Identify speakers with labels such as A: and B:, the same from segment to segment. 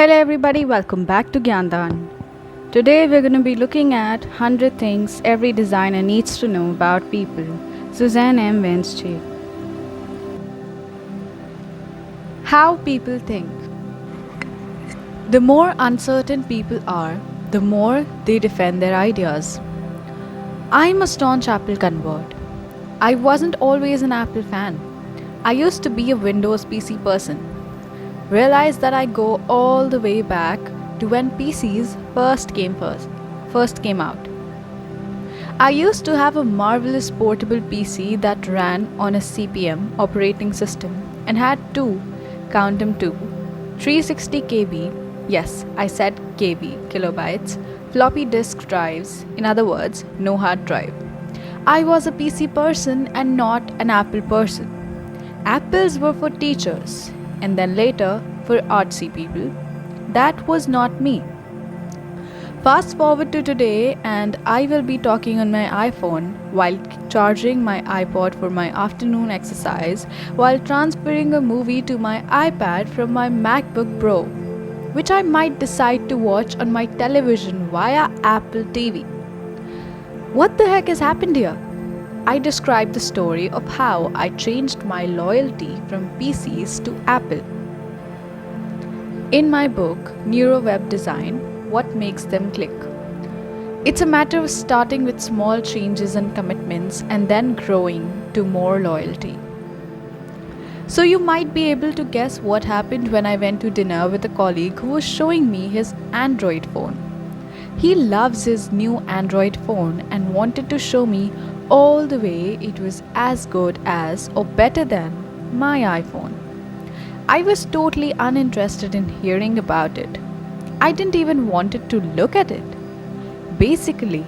A: Hello everybody, welcome back to Gyandan. Today we're going to be looking at 100 things every designer needs to know about people. Suzanne M. Wednesday. How people think. The more uncertain people are, the more they defend their ideas. I'm a staunch Apple convert. I wasn't always an Apple fan. I used to be a Windows PC person. Realized that I go all the way back to when PCs first came out. I used to have a marvelous portable PC that ran on a CPM operating system and had count them two, 360 KB, yes, I said KB, kilobytes, floppy disk drives, in other words, no hard drive. I was a PC person and not an Apple person. Apples were for teachers and then later for artsy people. That was not me. Fast forward to today, and I will be talking on my iPhone while charging my iPod for my afternoon exercise, while transferring a movie to my iPad from my MacBook Pro, which I might decide to watch on my television via Apple TV. What the heck has happened here? I describe the story of how I changed my loyalty from PCs to Apple. In my book, Neuroweb Design, What Makes Them Click. It's a matter of starting with small changes and commitments and then growing to more loyalty. So you might be able to guess what happened when I went to dinner with a colleague who was showing me his Android phone. He loves his new Android phone and wanted to show me all the way it was as good as or better than my iPhone. I was totally uninterested in hearing about it. I didn't even wanted to look at it. Basically,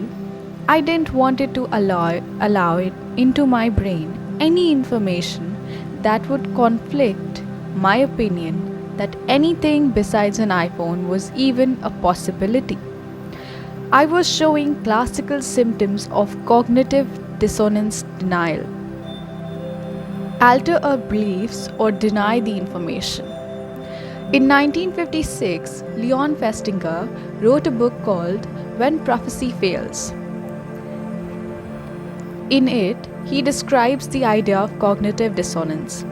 A: I didn't wanted to allow it into my brain any information that would conflict my opinion that anything besides an iPhone was even a possibility. I was showing classical symptoms of cognitive dissonance denial. Alter our beliefs or deny the information. In 1956, Leon Festinger wrote a book called When Prophecy Fails. In it, he describes the idea of cognitive dissonance.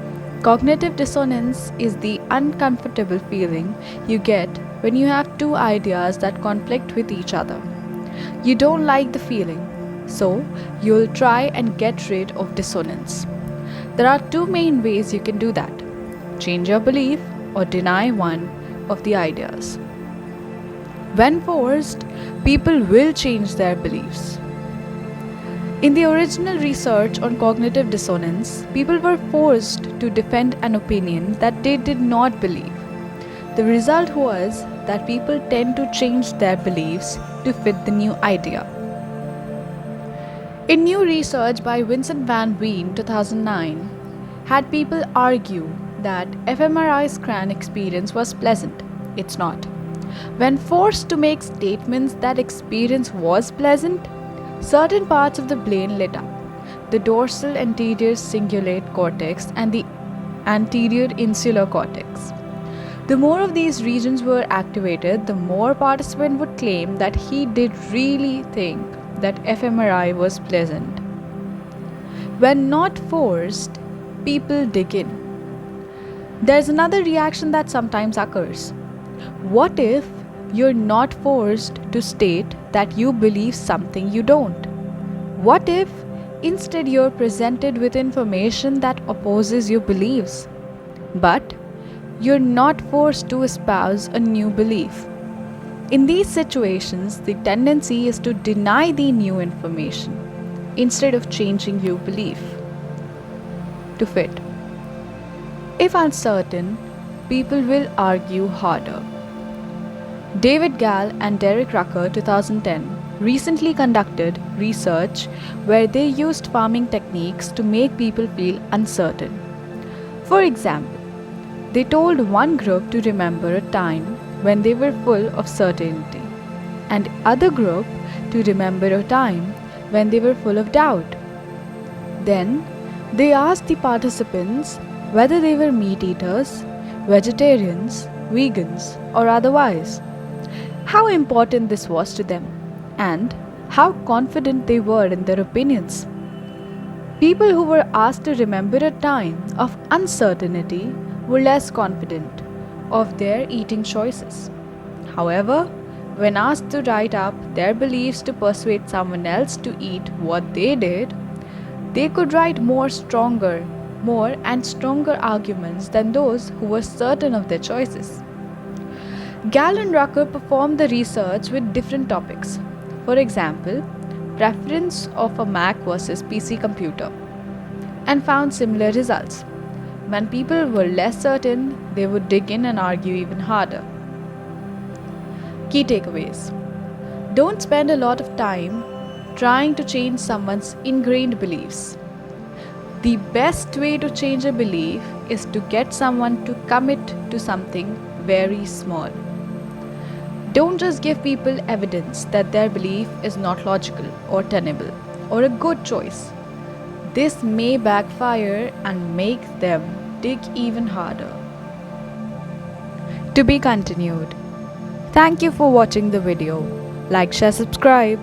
A: Cognitive dissonance is the uncomfortable feeling you get when you have two ideas that conflict with each other. You don't like the feeling, so you'll try and get rid of dissonance. There are two main ways you can do that: change your belief or deny one of the ideas. When forced, people will change their beliefs. In the original research on cognitive dissonance, people were forced to defend an opinion that they did not believe. The result was that people tend to change their beliefs to fit the new idea. In new research by Vincent Van Ween 2009, had people argue that fMRI scan experience was pleasant. It's not. When forced to make statements that experience was pleasant, certain parts of the brain lit up: the dorsal anterior cingulate cortex and the anterior insular cortex. The more of these regions were activated, the more participant would claim that he did really think that fMRI was pleasant. When not forced, people dig in. There's another reaction that sometimes occurs. What if you're not forced to state that you believe something you don't? What if instead you're presented with information that opposes your beliefs, but you're not forced to espouse a new belief? In these situations, the tendency is to deny the new information instead of changing your belief to fit. If uncertain, people will argue harder. David Gall and Derek Rucker 2010 recently conducted research where they used farming techniques to make people feel uncertain. For example, they told one group to remember a time when they were full of certainty, and other group to remember a time when they were full of doubt. Then they asked the participants whether they were meat eaters, vegetarians, vegans, or otherwise, how important this was to them, and how confident they were in their opinions. People who were asked to remember a time of uncertainty were less confident of their eating choices. However, when asked to write up their beliefs to persuade someone else to eat what they did, they could write more and stronger arguments than those who were certain of their choices. Gall and Rucker performed the research with different topics. For example, preference of a Mac versus PC computer, and found similar results. When people were less certain, they would dig in and argue even harder. Key takeaways: don't spend a lot of time trying to change someone's ingrained beliefs. The best way to change a belief is to get someone to commit to something very small. Don't just give people evidence that their belief is not logical or tenable or a good choice. This may backfire and make them dig even harder. To be continued. Thank you for watching the video. Like, share, subscribe.